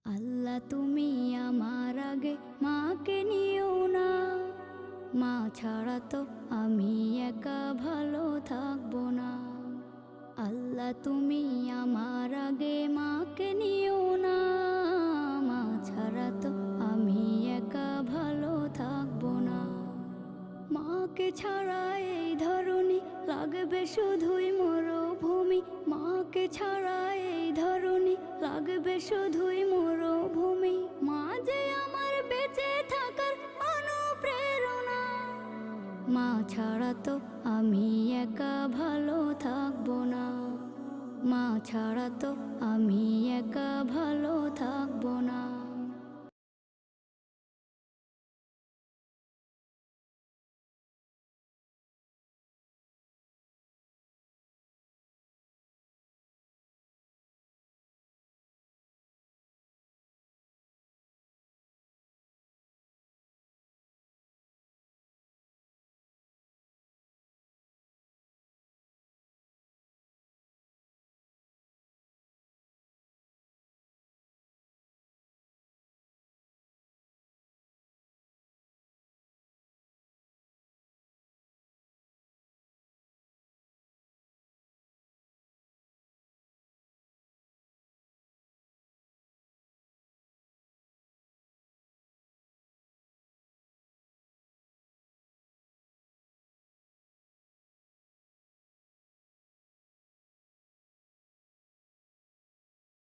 আল্লাহ তুমি আমার আগে মাকে নিও না, মা ছাড়া তো আমি একা ভালো থাকবো না। আল্লাহ তুমি আমার আগে মাকে নিও না, মা ছাড়া তো আমি একা ভালো থাকবো না। মাকে ছাড়া এই ধরনী লাগবে শুধুই মরুভূমি, মাকে ছাড়া এই ধরনী লাগবে শুধুই মরুভূমি। মা যে আমার বেঁচে থাকার অনুপ্রেরণা, মা ছাড়া তো আমি একা ভালো থাকবো না, মা ছাড়া তো আমি একা ভালো থাকবো